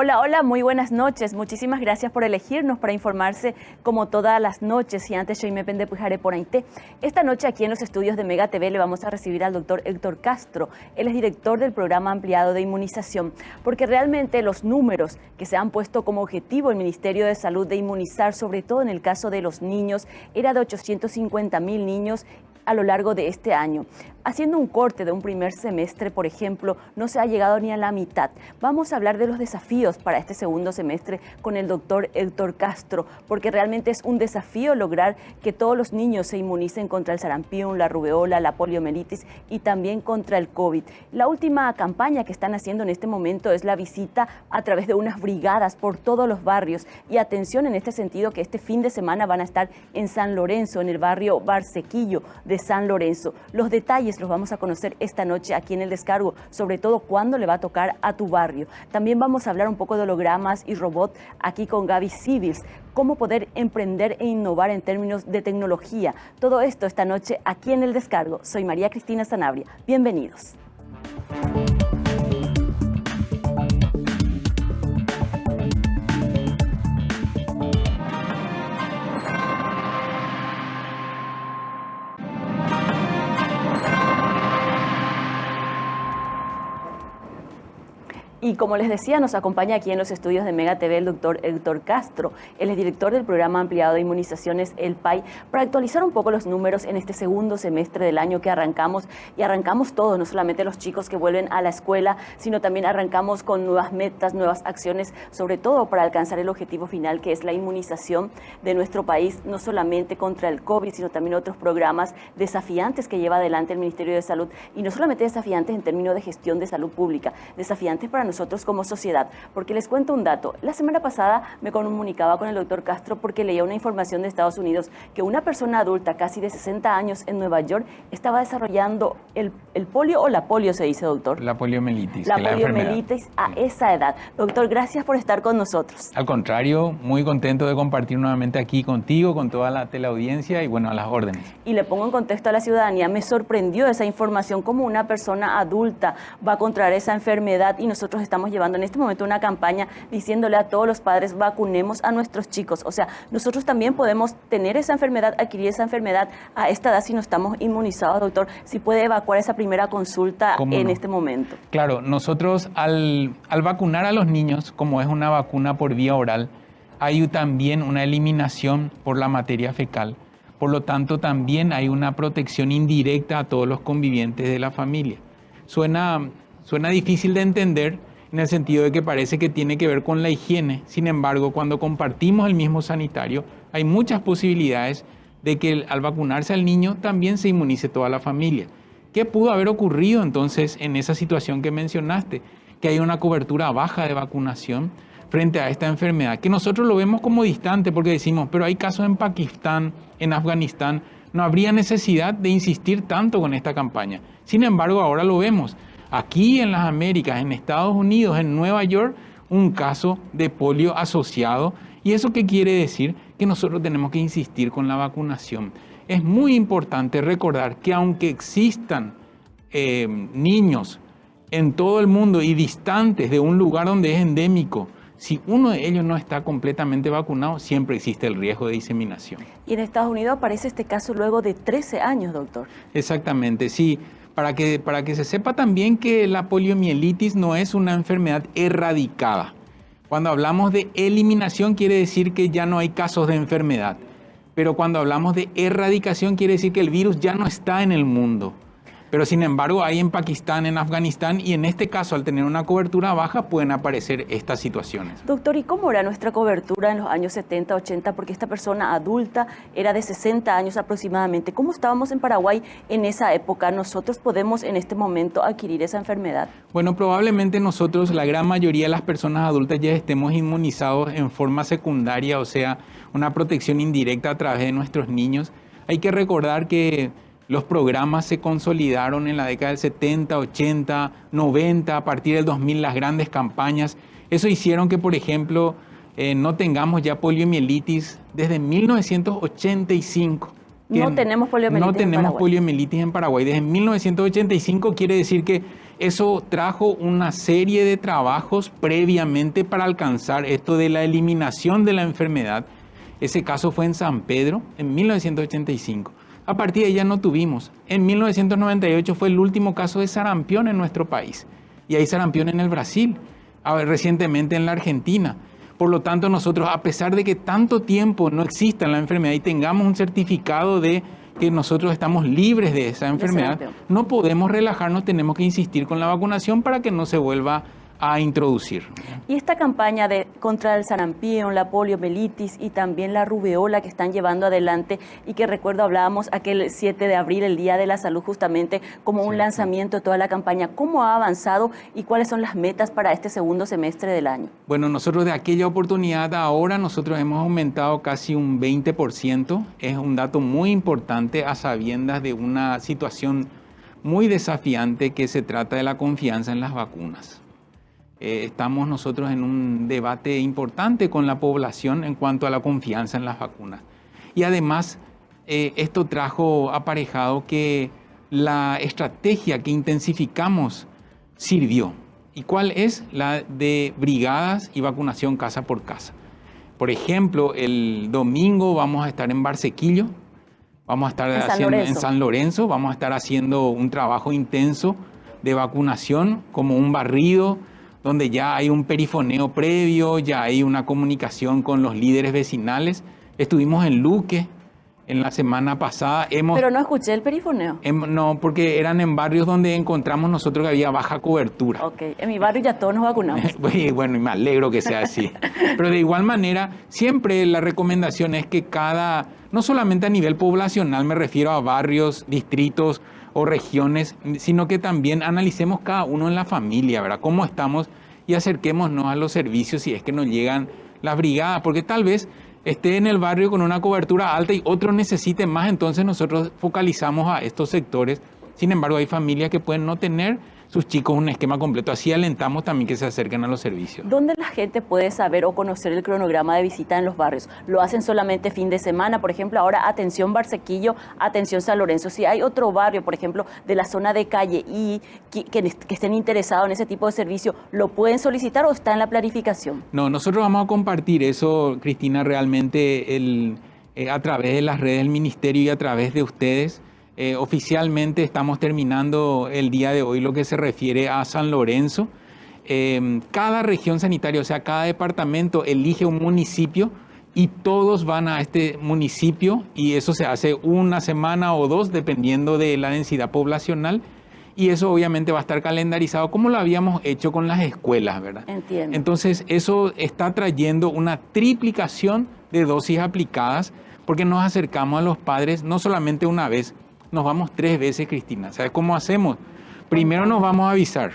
Hola, hola, muy buenas noches. Muchísimas gracias por elegirnos para informarse como todas las noches. Y antes yo me pende pujare por ahí. Esta noche aquí en los estudios de Mega TV le vamos a recibir al doctor Héctor Castro. Él es director del programa ampliado de inmunización, porque realmente los números que se han puesto como objetivo el Ministerio de Salud de inmunizar, sobre todo en el caso de los niños, era de 850,000 niños a lo largo de este año. Haciendo un corte de un primer semestre, por ejemplo, no se ha llegado ni a la mitad. Vamos a hablar de los desafíos para este segundo semestre con el doctor Héctor Castro, porque realmente es un desafío lograr que todos los niños se inmunicen contra el sarampión, la rubeola, la poliomielitis y también contra el COVID. La última campaña que están haciendo en este momento es la visita a través de unas brigadas por todos los barrios. Y atención en este sentido, que este fin de semana van a estar en San Lorenzo, en el barrio Barsequillo de San Lorenzo. Los detalles los vamos a conocer esta noche aquí en El Descargo, sobre todo cuándo le va a tocar a tu barrio. También vamos a hablar un poco de hologramas y robot aquí con Gaby Civils, cómo poder emprender e innovar en términos de tecnología. Todo esto esta noche aquí en El Descargo. Soy María Cristina Sanabria. Bienvenidos. Y como les decía, nos acompaña aquí en los estudios de Mega TV el doctor Héctor Castro. Él es director del programa ampliado de inmunizaciones, el PAI, para actualizar un poco los números en este segundo semestre del año que arrancamos. Y arrancamos todos, no solamente los chicos que vuelven a la escuela, sino también arrancamos con nuevas metas, nuevas acciones, sobre todo para alcanzar el objetivo final, que es la inmunización de nuestro país, no solamente contra el COVID, sino también otros programas desafiantes que lleva adelante el Ministerio de Salud. Y no solamente desafiantes en términos de gestión de salud pública, desafiantes para nosotros como sociedad, porque les cuento un dato. La semana pasada me comunicaba con el doctor Castro porque leía una información de Estados Unidos que una persona adulta casi de 60 años en Nueva York estaba desarrollando el polio, o la polio se dice, doctor. La poliomielitis. La poliomielitis a esa edad. Doctor, gracias por estar con nosotros. Al contrario, muy contento de compartir nuevamente aquí contigo, con toda la teleaudiencia y bueno, a las órdenes. Y le pongo en contexto a la ciudadanía, me sorprendió esa información, como una persona adulta va a contraer esa enfermedad, y nosotros estamos llevando en este momento una campaña diciéndole a todos los padres: vacunemos a nuestros chicos. O sea, nosotros también podemos tener esa enfermedad, adquirir esa enfermedad a esta edad si no estamos inmunizados, doctor. Si puede evacuar esa primera consulta en este momento. Claro, nosotros al vacunar a los niños, como es una vacuna por vía oral, hay también una eliminación por la materia fecal. Por lo tanto, también hay una protección indirecta a todos los convivientes de la familia. Suena difícil de entender, en el sentido de que parece que tiene que ver con la higiene. Sin embargo, cuando compartimos el mismo sanitario, hay muchas posibilidades de que al vacunarse al niño también se inmunice toda la familia. ¿Qué pudo haber ocurrido entonces en esa situación que mencionaste? Que hay una cobertura baja de vacunación frente a esta enfermedad, que nosotros lo vemos como distante porque decimos, pero hay casos en Pakistán, en Afganistán, no habría necesidad de insistir tanto con esta campaña. Sin embargo, ahora lo vemos. Aquí en las Américas, en Estados Unidos, en Nueva York, un caso de polio asociado. ¿Y eso qué quiere decir? Que nosotros tenemos que insistir con la vacunación. Es muy importante recordar que aunque existan niños en todo el mundo y distantes de un lugar donde es endémico, si uno de ellos no está completamente vacunado, siempre existe el riesgo de diseminación. Y en Estados Unidos aparece este caso luego de 13 años, doctor. Exactamente, sí. Para que se sepa también que la poliomielitis no es una enfermedad erradicada. Cuando hablamos de eliminación quiere decir que ya no hay casos de enfermedad. Pero cuando hablamos de erradicación quiere decir que el virus ya no está en el mundo. Pero sin embargo hay en Pakistán, en Afganistán, y en este caso al tener una cobertura baja pueden aparecer estas situaciones. Doctor, ¿y cómo era nuestra cobertura en los años 70, 80? Porque esta persona adulta era de 60 años aproximadamente. ¿Cómo estábamos en Paraguay en esa época? ¿Nosotros podemos en este momento adquirir esa enfermedad? Bueno, probablemente nosotros, la gran mayoría de las personas adultas, ya estemos inmunizados en forma secundaria, o sea, una protección indirecta a través de nuestros niños. Hay que recordar que los programas se consolidaron en la década del 70, 80, 90, a partir del 2000 las grandes campañas. Eso hicieron que, por ejemplo, no tengamos ya poliomielitis desde 1985. No tenemos poliomielitis en Paraguay. Desde 1985 quiere decir que Eso trajo una serie de trabajos previamente para alcanzar esto de la eliminación de la enfermedad. Ese caso fue en San Pedro en 1985. A partir de ahí ya no tuvimos. En 1998 fue el último caso de sarampión en nuestro país. Y hay sarampión en el Brasil, recientemente en la Argentina. Por lo tanto, nosotros, a pesar de que tanto tiempo no exista la enfermedad y tengamos un certificado de que nosotros estamos libres de esa enfermedad, no podemos relajarnos, tenemos que insistir con la vacunación para que no se vuelva a introducir. Y esta campaña contra el sarampión, la poliomielitis y también la rubeola que están llevando adelante y que recuerdo hablábamos aquel 7 de abril, el Día de la Salud, justamente como un lanzamiento de toda la campaña. ¿Cómo ha avanzado y cuáles son las metas para este segundo semestre del año? Bueno, nosotros de aquella oportunidad a ahora nosotros hemos aumentado casi un 20%. Es un dato muy importante a sabiendas de una situación muy desafiante que se trata de la confianza en las vacunas. Estamos nosotros en un debate importante con la población en cuanto a la confianza en las vacunas. Y además, esto trajo aparejado que la estrategia que intensificamos sirvió. ¿Y cuál es? La de brigadas y vacunación casa por casa. Por ejemplo, el domingo vamos a estar en Barsequillo, vamos a estar en San Lorenzo, vamos a estar haciendo un trabajo intenso de vacunación como un barrido, donde ya hay un perifoneo previo, ya hay una comunicación con los líderes vecinales. Estuvimos en Luque en la semana pasada. Pero no escuché el perifoneo. No, porque eran en barrios donde encontramos nosotros que había baja cobertura. Ok, en mi barrio ya todos nos vacunamos. Bueno, y me alegro que sea así. Pero de igual manera, siempre la recomendación es que no solamente a nivel poblacional, me refiero a barrios, distritos, o regiones, sino que también analicemos cada uno en la familia, ¿verdad? Cómo estamos y acerquémonos a los servicios si es que nos llegan las brigadas, porque tal vez esté en el barrio con una cobertura alta y otros necesiten más, entonces nosotros focalizamos a estos sectores. Sin embargo, hay familias que pueden no tener sus chicos un esquema completo. Así alentamos también que se acerquen a los servicios. ¿Dónde la gente puede saber o conocer el cronograma de visita en los barrios? ¿Lo hacen solamente fin de semana? Por ejemplo, ahora atención Barsequillo, atención San Lorenzo. Si hay otro barrio, por ejemplo, de la zona de calle y que estén interesados en ese tipo de servicio, ¿lo pueden solicitar o está en la planificación? No, nosotros vamos a compartir eso, Cristina, realmente a través de las redes del ministerio y a través de ustedes. Oficialmente estamos terminando el día de hoy lo que se refiere a San Lorenzo. Cada región sanitaria, o sea, cada departamento elige un municipio y todos van a este municipio y eso se hace una semana o dos dependiendo de la densidad poblacional y eso obviamente va a estar calendarizado como lo habíamos hecho con las escuelas, ¿verdad? Entiendo. Entonces eso está trayendo una triplicación de dosis aplicadas porque nos acercamos a los padres no solamente una vez, nos vamos 3 veces, Cristina. ¿Sabes cómo hacemos? Primero nos vamos a avisar,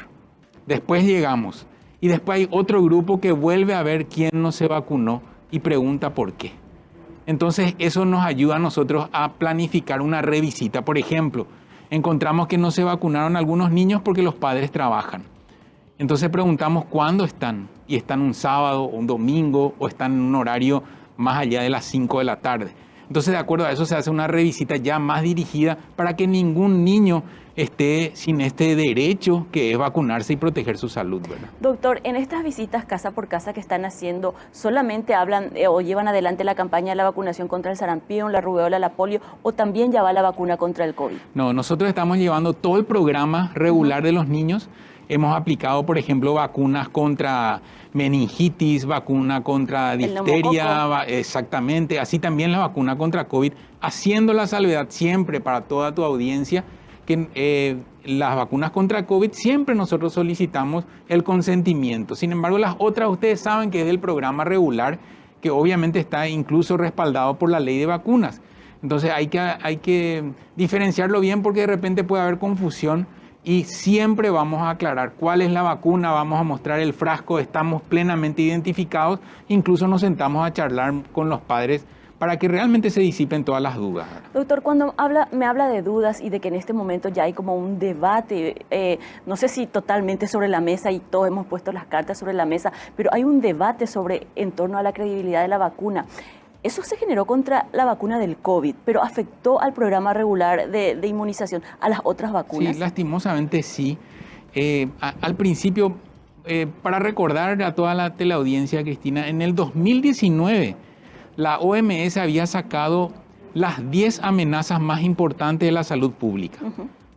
después llegamos y después hay otro grupo que vuelve a ver quién no se vacunó y pregunta por qué. Entonces eso nos ayuda a nosotros a planificar una revisita. Por ejemplo, encontramos que no se vacunaron algunos niños porque los padres trabajan. Entonces preguntamos cuándo están y están un sábado o un domingo o están en un horario más allá de las 5 de la tarde. Entonces, de acuerdo a eso, se hace una revisita ya más dirigida para que ningún niño esté sin este derecho que es vacunarse y proteger su salud, ¿verdad? Doctor, en estas visitas casa por casa que están haciendo, ¿solamente hablan o llevan adelante la campaña de la vacunación contra el sarampión, la rubeola, la polio, o también ya va la vacuna contra el COVID? No, nosotros estamos llevando todo el programa regular de los niños. Hemos aplicado, por ejemplo, vacunas contra meningitis, vacuna contra difteria, exactamente, así también la vacuna contra COVID, haciendo la salvedad siempre para toda tu audiencia que las vacunas contra COVID siempre nosotros solicitamos el consentimiento. Sin embargo, las otras ustedes saben que es del programa regular, que obviamente está incluso respaldado por la ley de vacunas. Entonces hay que diferenciarlo bien porque de repente puede haber confusión. Y siempre vamos a aclarar cuál es la vacuna, vamos a mostrar el frasco, estamos plenamente identificados, incluso nos sentamos a charlar con los padres para que realmente se disipen todas las dudas. Doctor, cuando me habla de dudas y de que en este momento ya hay como un debate, no sé si totalmente sobre la mesa y todos hemos puesto las cartas sobre la mesa, pero hay un debate en torno a la credibilidad de la vacuna. Eso se generó contra la vacuna del COVID, pero afectó al programa regular de inmunización, a las otras vacunas. Sí, lastimosamente sí. Al principio, para recordar a toda la teleaudiencia, Cristina, en el 2019 la OMS había sacado las 10 amenazas más importantes de la salud pública.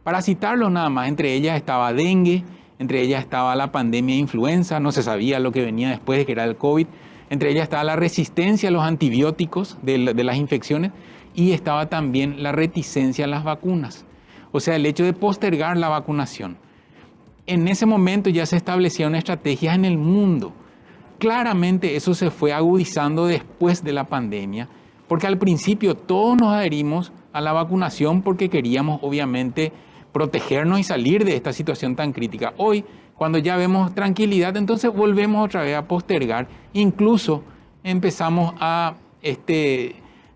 Para citarlos nada más, entre ellas estaba dengue, entre ellas estaba la pandemia de influenza, no se sabía lo que venía después, que era el COVID, entre ellas estaba la resistencia a los antibióticos de las infecciones y estaba también la reticencia a las vacunas, o sea, el hecho de postergar la vacunación. En ese momento ya se establecieron estrategias en el mundo. Claramente eso se fue agudizando después de la pandemia, porque al principio todos nos adherimos a la vacunación porque queríamos obviamente protegernos y salir de esta situación tan crítica. Hoy, cuando ya vemos tranquilidad, entonces volvemos otra vez a postergar. Incluso empezamos a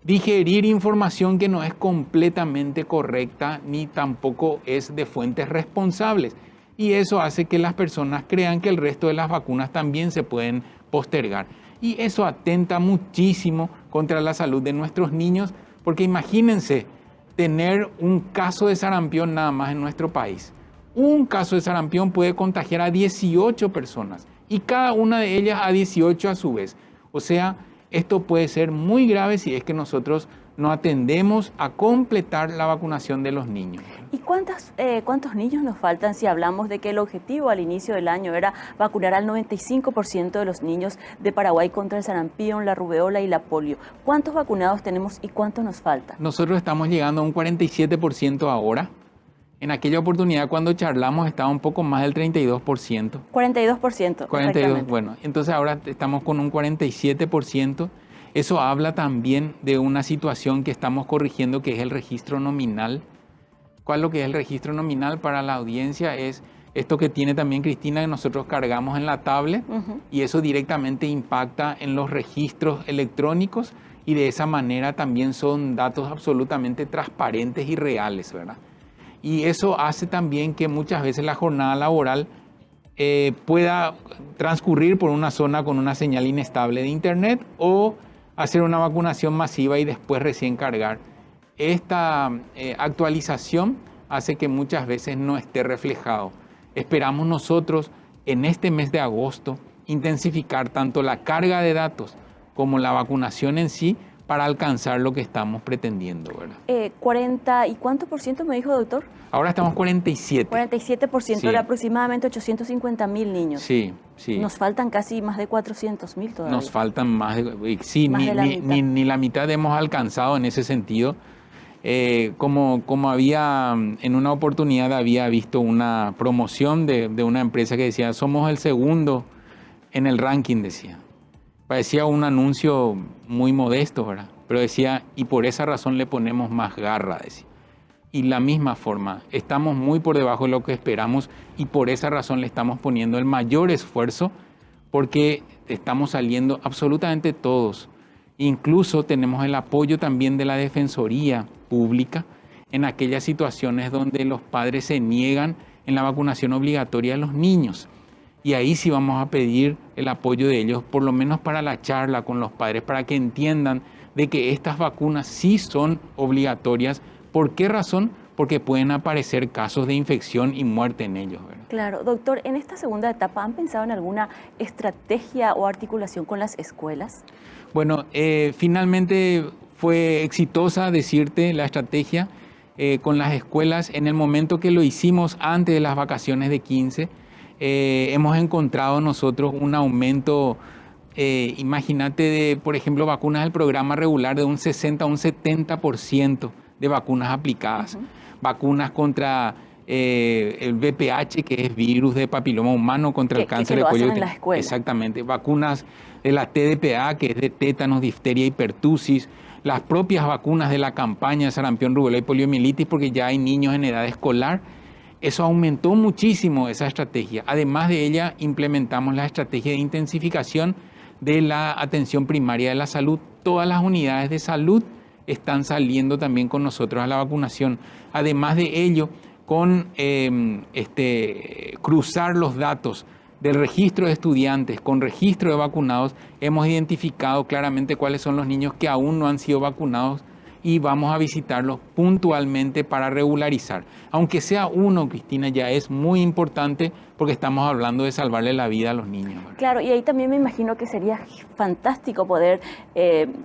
digerir información que no es completamente correcta ni tampoco es de fuentes responsables. Y eso hace que las personas crean que el resto de las vacunas también se pueden postergar. Y eso atenta muchísimo contra la salud de nuestros niños, porque imagínense tener un caso de sarampión nada más en nuestro país. Un caso de sarampión puede contagiar a 18 personas y cada una de ellas a 18 a su vez. O sea, esto puede ser muy grave si es que nosotros no atendemos a completar la vacunación de los niños. ¿Y cuántos niños nos faltan si hablamos de que el objetivo al inicio del año era vacunar al 95% de los niños de Paraguay contra el sarampión, la rubeola y la polio? ¿Cuántos vacunados tenemos y cuántos nos faltan? Nosotros estamos llegando a un 47% ahora. En aquella oportunidad cuando charlamos estaba un poco más del 32%. 42%. 42%, bueno, entonces ahora estamos con un 47%. Eso habla también de una situación que estamos corrigiendo, que es el registro nominal. ¿Cuál es lo que es el registro nominal para la audiencia? Es esto que tiene también Cristina, que nosotros cargamos en la tablet y eso directamente impacta en los registros electrónicos y de esa manera también son datos absolutamente transparentes y reales, ¿verdad? Y eso hace también que muchas veces la jornada laboral pueda transcurrir por una zona con una señal inestable de internet o hacer una vacunación masiva y después recién cargar. Esta actualización hace que muchas veces no esté reflejado. Esperamos nosotros en este mes de agosto intensificar tanto la carga de datos como la vacunación en sí para alcanzar lo que estamos pretendiendo, ¿verdad? 40 ¿y cuánto por ciento me dijo, doctor? Ahora estamos 47. 47% Sí. de aproximadamente 850.000 niños. Sí, sí. Nos faltan casi más de 400.000 todavía. Nos faltan más de... Sí, Más de la mitad. ni la mitad hemos alcanzado en ese sentido. Como había, en una oportunidad había visto una promoción de una empresa que decía, somos el segundo en el ranking, decía. Parecía un anuncio muy modesto, ¿verdad? Pero decía, y por esa razón le ponemos más garra, decía. Y la misma forma, estamos muy por debajo de lo que esperamos y por esa razón le estamos poniendo el mayor esfuerzo porque estamos saliendo absolutamente todos. Incluso tenemos el apoyo también de la Defensoría Pública en aquellas situaciones donde los padres se niegan en la vacunación obligatoria de los niños. Y ahí sí vamos a pedir el apoyo de ellos, por lo menos para la charla con los padres, para que entiendan de que estas vacunas sí son obligatorias. ¿Por qué razón? Porque pueden aparecer casos de infección y muerte en ellos, ¿verdad? Claro, doctor, en esta segunda etapa, ¿han pensado en alguna estrategia o articulación con las escuelas? Bueno, finalmente fue exitosa, decirte, la estrategia con las escuelas. En el momento que lo hicimos antes de las vacaciones de 15, hemos encontrado nosotros un aumento, imagínate, de, por ejemplo, vacunas del programa regular de un 60 a un 70% de vacunas aplicadas. Vacunas contra el VPH, que es virus de papiloma humano, contra el cáncer de cuello. En la escuela. Exactamente. Vacunas de la TDPA, que es de tétanos, difteria y pertusis. Las propias vacunas de la campaña de sarampión, rubéola y poliomielitis, porque ya hay niños en edad escolar. Eso aumentó muchísimo esa estrategia. Además de ella, implementamos la estrategia de intensificación de la atención primaria de la salud. Todas las unidades de salud están saliendo también con nosotros a la vacunación. Además de ello, con cruzar los datos del registro de estudiantes con registro de vacunados, hemos identificado claramente cuáles son los niños que aún no han sido vacunados y vamos a visitarlos puntualmente para regularizar. Aunque sea uno, Cristina, ya es muy importante porque estamos hablando de salvarle la vida a los niños, ¿verdad? Claro, y ahí también me imagino que sería fantástico poder,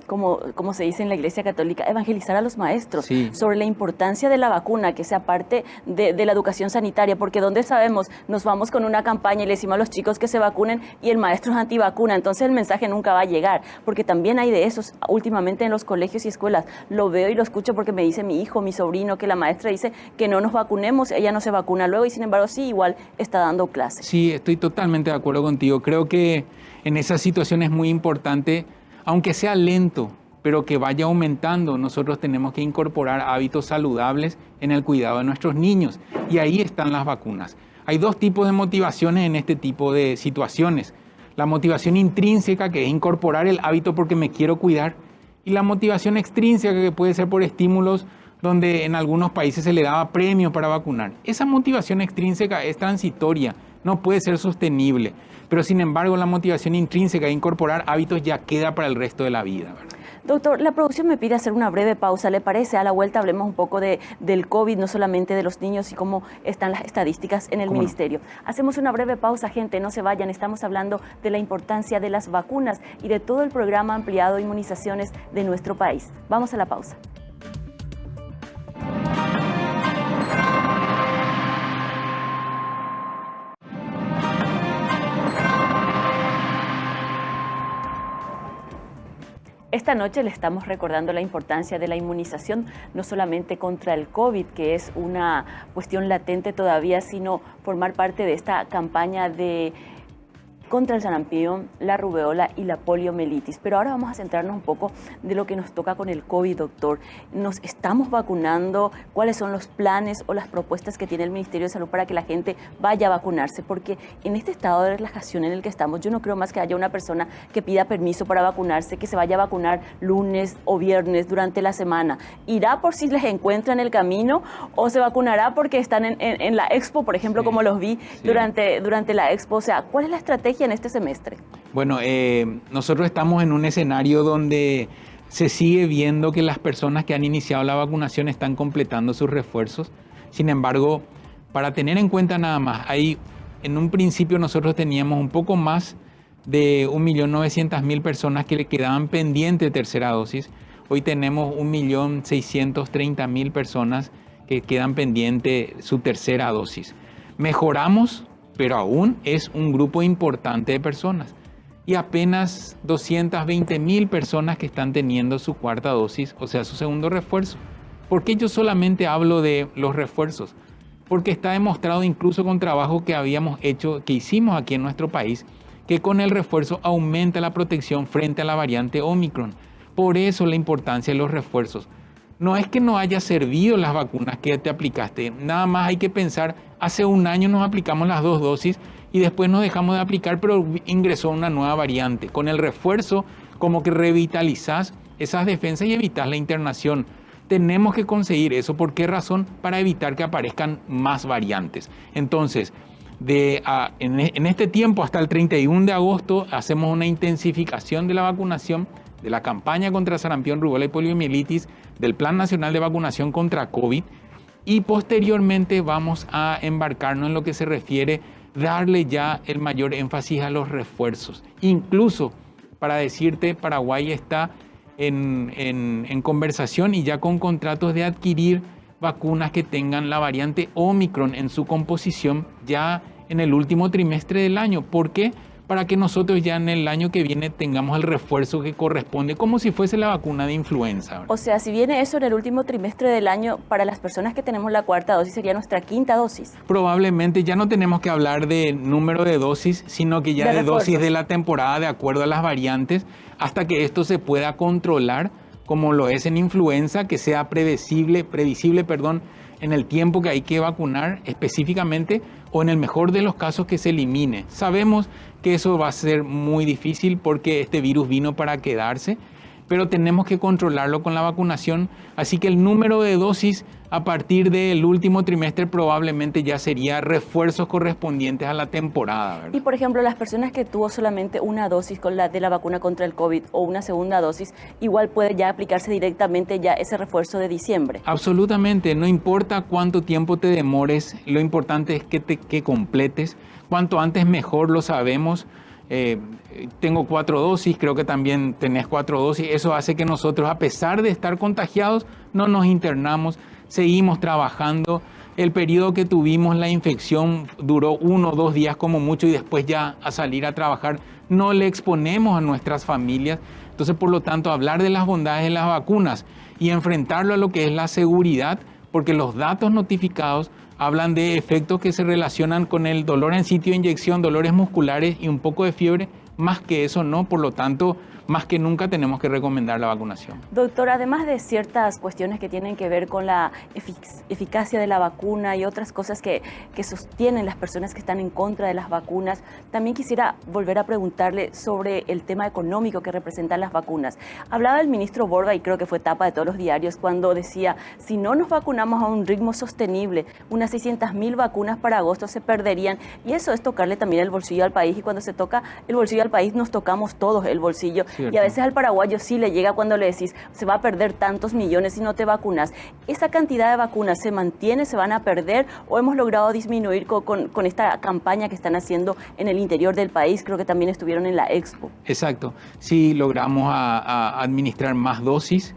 como se dice en la Iglesia Católica, evangelizar a los maestros sobre la importancia de la vacuna, que sea parte de la educación sanitaria, porque donde sabemos, nos vamos con una campaña y le decimos a los chicos que se vacunen y el maestro es antivacuna, entonces el mensaje nunca va a llegar, porque también hay de esos últimamente en los colegios y escuelas. Lo veo y lo escucho porque me dice mi hijo, mi sobrino, que la maestra dice que no nos vacunemos, ella no se vacuna luego y sin embargo sí, igual está dando clases. Sí, estoy totalmente de acuerdo contigo. Creo que en esa situación es muy importante, aunque sea lento, pero que vaya aumentando. Nosotros tenemos que incorporar hábitos saludables en el cuidado de nuestros niños. Y ahí están las vacunas. Hay dos tipos de motivaciones en este tipo de situaciones. La motivación intrínseca, que es incorporar el hábito porque me quiero cuidar, y la motivación extrínseca, que puede ser por estímulos, donde en algunos países se le daba premios para vacunar. Esa motivación extrínseca es transitoria, no puede ser sostenible, pero sin embargo la motivación intrínseca de incorporar hábitos ya queda para el resto de la vida, ¿verdad? Doctor, la producción me pide hacer una breve pausa, ¿le parece? A la vuelta hablemos un poco del COVID, no solamente de los niños y cómo están las estadísticas en el ministerio. Hacemos una breve pausa, gente, no se vayan, estamos hablando de la importancia de las vacunas y de todo el programa ampliado de inmunizaciones de nuestro país. Vamos a la pausa. Esta noche le estamos recordando la importancia de la inmunización, no solamente contra el COVID, que es una cuestión latente todavía, sino formar parte de esta campaña contra el sarampión, la rubeola y la poliomielitis. Pero ahora vamos a centrarnos un poco de lo que nos toca con el COVID, doctor. ¿Nos estamos vacunando? ¿Cuáles son los planes o las propuestas que tiene el Ministerio de Salud para que la gente vaya a vacunarse? Porque en este estado de relajación en el que estamos, yo no creo más que haya una persona que pida permiso para vacunarse, que se vaya a vacunar lunes o viernes durante la semana. ¿Irá por si les encuentra en el camino o se vacunará porque están en la expo, por ejemplo, como los vi durante la expo? O sea, ¿cuál es la estrategia en este semestre? Bueno, nosotros estamos en un escenario donde se sigue viendo que las personas que han iniciado la vacunación están completando sus refuerzos. Sin embargo, para tener en cuenta nada más, en un principio nosotros teníamos un poco más de 1.900.000 personas que le quedaban pendientes de tercera dosis. Hoy tenemos 1.630.000 personas que quedan pendientes su tercera dosis. Mejoramos, pero aún es un grupo importante de personas. Y apenas 220.000 personas que están teniendo su cuarta dosis, o sea, su segundo refuerzo. ¿Por qué yo solamente hablo de los refuerzos? Porque está demostrado incluso con trabajo que hicimos aquí en nuestro país, que con el refuerzo aumenta la protección frente a la variante Omicron. Por eso la importancia de los refuerzos. No es que no haya servido las vacunas que te aplicaste, nada más hay que pensar, hace un año nos aplicamos las 2 dosis y después nos dejamos de aplicar, pero ingresó una nueva variante. Con el refuerzo, como que revitalizás esas defensas y evitas la internación. Tenemos que conseguir eso. ¿Por qué razón? Para evitar que aparezcan más variantes. Entonces, en este tiempo, hasta el 31 de agosto, hacemos una intensificación de la vacunación, de la campaña contra sarampión, rubéola y poliomielitis, del Plan Nacional de Vacunación contra COVID, y posteriormente vamos a embarcarnos en lo que se refiere darle ya el mayor énfasis a los refuerzos. Incluso, para decirte, Paraguay está en conversación y ya con contratos de adquirir vacunas que tengan la variante Omicron en su composición ya en el último trimestre del año. ¿Por qué? Para que nosotros ya en el año que viene tengamos el refuerzo que corresponde, como si fuese la vacuna de influenza, ¿verdad? O sea, si viene eso en el último trimestre del año, para las personas que tenemos la cuarta dosis, sería nuestra quinta dosis. Probablemente ya no tenemos que hablar de número de dosis, sino que ya de dosis de la temporada, de acuerdo a las variantes, hasta que esto se pueda controlar, como lo es en influenza, que sea previsible, en el tiempo que hay que vacunar específicamente, o en el mejor de los casos que se elimine. Sabemos que eso va a ser muy difícil porque este virus vino para quedarse pero tenemos que controlarlo con la vacunación. Así que el número de dosis a partir del último trimestre probablemente ya sería refuerzos correspondientes a la temporada, ¿verdad? Y por ejemplo, las personas que tuvo solamente una dosis de la vacuna contra el COVID o una segunda dosis, igual puede ya aplicarse directamente ya ese refuerzo de diciembre. Absolutamente, no importa cuánto tiempo te demores, lo importante es que completes. Cuanto antes mejor, lo sabemos. Tengo 4 dosis, creo que también tenés 4 dosis. Eso hace que nosotros, a pesar de estar contagiados, no nos internamos, seguimos trabajando. El periodo que tuvimos la infección duró 1 o 2 días como mucho y después ya a salir a trabajar no le exponemos a nuestras familias. Entonces, por lo tanto, hablar de las bondades de las vacunas y enfrentarlo a lo que es la seguridad, porque los datos notificados hablan de efectos que se relacionan con el dolor en sitio de inyección, dolores musculares y un poco de fiebre. Más que eso no, por lo tanto, más que nunca tenemos que recomendar la vacunación. Doctor, además de ciertas cuestiones que tienen que ver con la eficacia de la vacuna y otras cosas que sostienen las personas que están en contra de las vacunas, también quisiera volver a preguntarle sobre el tema económico que representan las vacunas. Hablaba el ministro Borba, y creo que fue tapa de todos los diarios, cuando decía, si no nos vacunamos a un ritmo sostenible, unas 600.000 vacunas para agosto se perderían, y eso es tocarle también el bolsillo al país, y cuando se toca el bolsillo al país nos tocamos todos el bolsillo. Cierto. Y a veces al paraguayo sí le llega cuando le decís, se va a perder tantos millones si no te vacunas. ¿Esa cantidad de vacunas se mantiene, se van a perder, o hemos logrado disminuir con esta campaña que están haciendo en el interior del país? Creo que también estuvieron en la Expo. Exacto, sí logramos a administrar más dosis.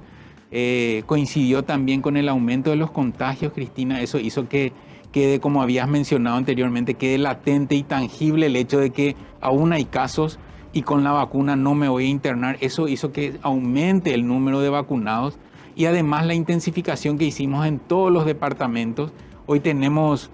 Coincidió también con el aumento de los contagios, Cristina. Eso hizo que quede, como habías mencionado anteriormente, quede latente y tangible el hecho de que aún hay casos y con la vacuna no me voy a internar. Eso hizo que aumente el número de vacunados y además la intensificación que hicimos en todos los departamentos. Hoy tenemos,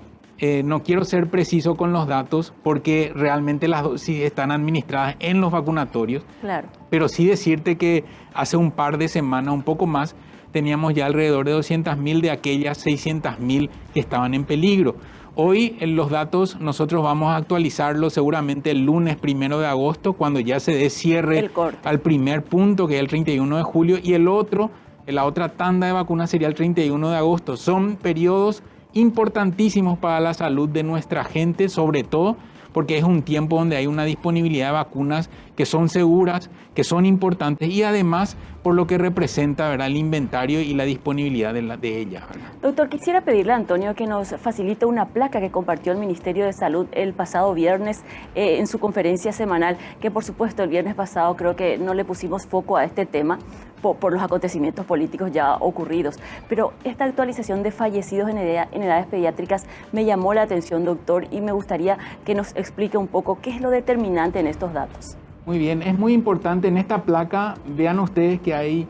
no quiero ser preciso con los datos porque realmente las dosis están administradas en los vacunatorios. Claro. Pero sí decirte que hace un par de semanas, un poco más, teníamos ya alrededor de 200.000 de aquellas 600.000 que estaban en peligro. Hoy en los datos nosotros vamos a actualizarlos seguramente el lunes 1 de agosto, cuando ya se dé cierre al primer punto, que es el 31 de julio, y la otra tanda de vacunas sería el 31 de agosto. Son periodos importantísimos para la salud de nuestra gente, sobre todo porque es un tiempo donde hay una disponibilidad de vacunas que son seguras, que son importantes y además por lo que representa, ¿verdad?, el inventario y la disponibilidad de ellas, ¿verdad? Doctor, quisiera pedirle a Antonio que nos facilite una placa que compartió el Ministerio de Salud el pasado viernes en su conferencia semanal, que por supuesto el viernes pasado creo que no le pusimos foco a este tema por los acontecimientos políticos ya ocurridos. Pero esta actualización de fallecidos en edades pediátricas me llamó la atención, doctor, y me gustaría que nos explique un poco qué es lo determinante en estos datos. Muy bien, es muy importante. En esta placa, vean ustedes que hay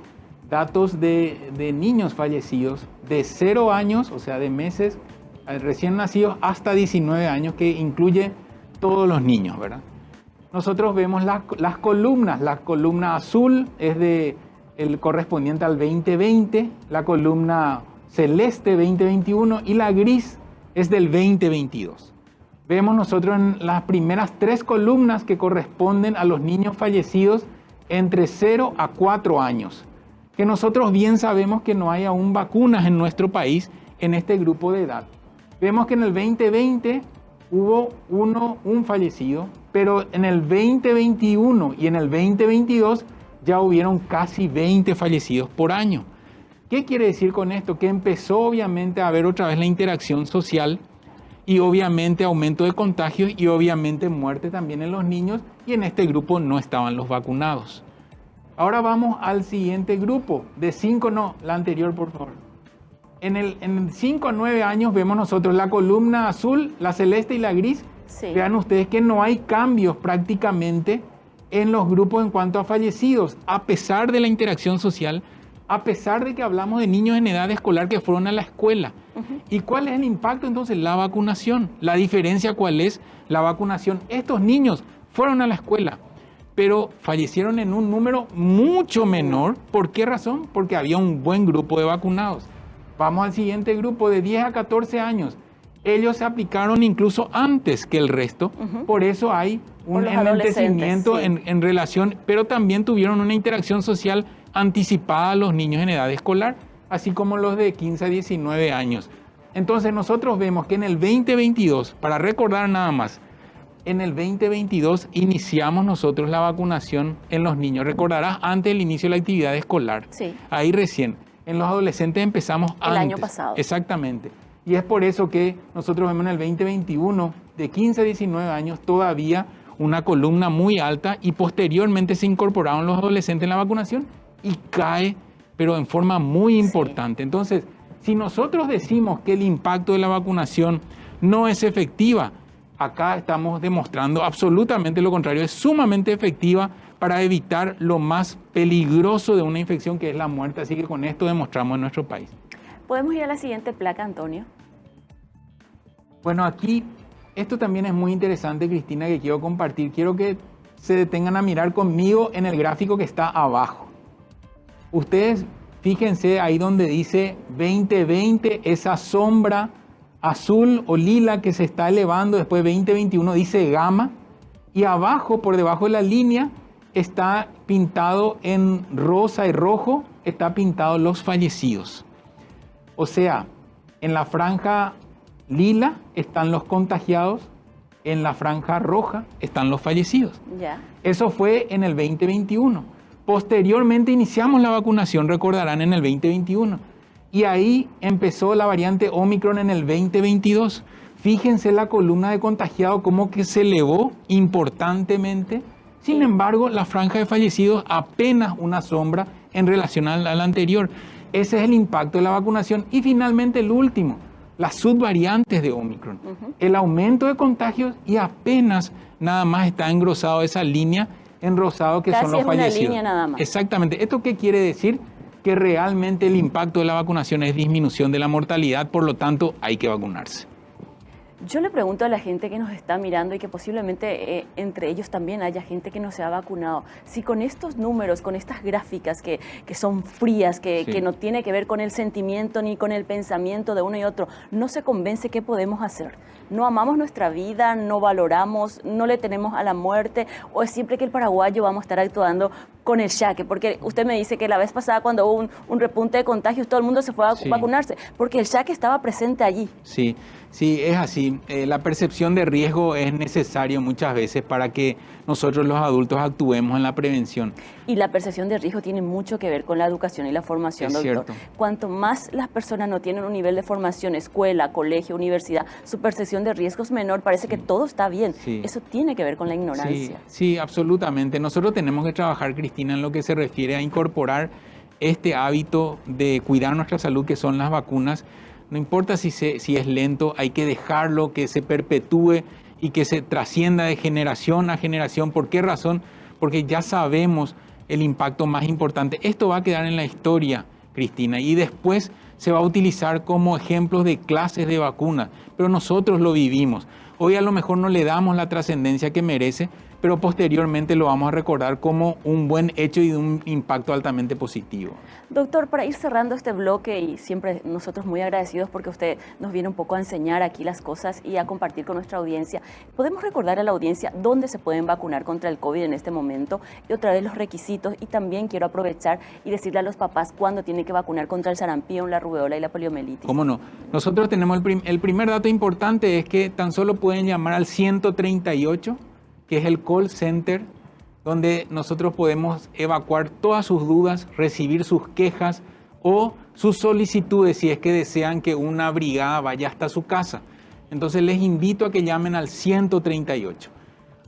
datos de niños fallecidos de 0 años, o sea, de meses recién nacidos, hasta 19 años, que incluye todos los niños, ¿verdad? Nosotros vemos las columnas. La columna azul es el correspondiente al 2020, la columna celeste 2021 y la gris es del 2022. Vemos nosotros en las primeras 3 columnas que corresponden a los niños fallecidos entre 0 a 4 años, que nosotros bien sabemos que no hay aún vacunas en nuestro país en este grupo de edad. Vemos que en el 2020 hubo un fallecido, pero en el 2021 y en el 2022 ya hubieron casi 20 fallecidos por año. ¿Qué quiere decir con esto? Que empezó obviamente a haber otra vez la interacción social y obviamente aumento de contagios y obviamente muerte también en los niños, y en este grupo no estaban los vacunados. Ahora vamos al siguiente grupo, de 5, no, la anterior por favor. En 5 a 9 años vemos nosotros la columna azul, la celeste y la gris. Sí. Vean ustedes que no hay cambios prácticamente en los grupos en cuanto a fallecidos, a pesar de la interacción social, a pesar de que hablamos de niños en edad escolar que fueron a la escuela. ¿Y cuál es el impacto entonces? La vacunación. ¿La diferencia cuál es? La vacunación. Estos niños fueron a la escuela, pero fallecieron en un número mucho menor. ¿Por qué razón? Porque había un buen grupo de vacunados. Vamos al siguiente grupo, de 10 a 14 años. ellos se aplicaron incluso antes que el resto. Por eso hay un enlentecimiento en relación, pero también tuvieron una interacción social anticipada a los niños en edad escolar, así como los de 15 a 19 años. Entonces nosotros vemos que en el 2022, para recordar nada más, en el 2022 iniciamos nosotros la vacunación en los niños. Recordarás, antes del inicio de la actividad escolar. Sí. Ahí recién. En los adolescentes empezamos antes. El año pasado. Exactamente. Y es por eso que nosotros vemos en el 2021, de 15 a 19 años, todavía una columna muy alta, y posteriormente se incorporaron los adolescentes en la vacunación y cae, pero en forma muy importante. Entonces, si nosotros decimos que el impacto de la vacunación no es efectiva, acá estamos demostrando absolutamente lo contrario. Es sumamente efectiva para evitar lo más peligroso de una infección, que es la muerte. Así que con esto demostramos en nuestro país. ¿Podemos ir a la siguiente placa, Antonio? Bueno, aquí esto también es muy interesante, Cristina, que quiero compartir. Quiero que se detengan a mirar conmigo en el gráfico que está abajo. Ustedes fíjense ahí donde dice 2020, esa sombra azul o lila que se está elevando. Después 2021 dice gamma, y abajo, por debajo de la línea, está pintado en rosa y rojo, está pintado los fallecidos. O sea, en la franja lila están los contagiados, en la franja roja están los fallecidos. Ya. Eso fue en el 2021. Posteriormente iniciamos la vacunación, recordarán, en el 2021. Y ahí empezó la variante Omicron en el 2022. Fíjense la columna de contagiados como que se elevó importantemente. Sin embargo, la franja de fallecidos apenas una sombra en relación a la anterior. Ese es el impacto de la vacunación. Y finalmente el último, las subvariantes de Omicron. El aumento de contagios, y apenas nada más está engrosado esa línea en rosado, que casi son los es fallecidos. una línea nada más. Exactamente. ¿Esto qué quiere decir? Que realmente el impacto de la vacunación es disminución de la mortalidad, por lo tanto hay que vacunarse. Yo le pregunto a la gente que nos está mirando y que posiblemente entre ellos también haya gente que no se ha vacunado, si con estos números, con estas gráficas que son frías, que no tiene que ver con el sentimiento ni con el pensamiento de uno y otro, no se convence, ¿qué podemos hacer? ¿No amamos nuestra vida, no valoramos, no le tenemos a la muerte, o es siempre que el paraguayo vamos a estar actuando con el yaque? Porque usted me dice que la vez pasada, cuando hubo un repunte de contagios, todo el mundo se fue a vacunarse, porque el yaque estaba presente allí. Sí, es así. La percepción de riesgo es necesario muchas veces para que nosotros los adultos actuemos en la prevención. Y la percepción de riesgo tiene mucho que ver con la educación y la formación, doctor. Cierto. Cuanto más las personas no tienen un nivel de formación, escuela, colegio, universidad, su percepción de riesgo es menor, parece que todo está bien. Eso tiene que ver con la ignorancia. Sí, absolutamente. Nosotros tenemos que trabajar, Cristina, en lo que se refiere a incorporar este hábito de cuidar nuestra salud, que son las vacunas. No importa si es lento, hay que dejarlo que se perpetúe y que se trascienda de generación a generación. ¿Por qué razón? Porque ya sabemos el impacto más importante. Esto va a quedar en la historia, Cristina, y después se va a utilizar como ejemplos de clases de vacunas, pero nosotros lo vivimos. Hoy a lo mejor no le damos la trascendencia que merece, pero posteriormente lo vamos a recordar como un buen hecho y de un impacto altamente positivo. Doctor, para ir cerrando este bloque, y siempre nosotros muy agradecidos porque usted nos viene un poco a enseñar aquí las cosas y a compartir con nuestra audiencia, ¿podemos recordar a la audiencia dónde se pueden vacunar contra el COVID en este momento? Y otra vez los requisitos, y también quiero aprovechar y decirle a los papás cuándo tienen que vacunar contra el sarampión, la rubeola y la poliomielitis. ¿Cómo no? Nosotros tenemos el primer dato importante, es que tan solo pueden llamar al 138, que es el call center, donde nosotros podemos evacuar todas sus dudas, recibir sus quejas o sus solicitudes si es que desean que una brigada vaya hasta su casa. Entonces les invito a que llamen al 138.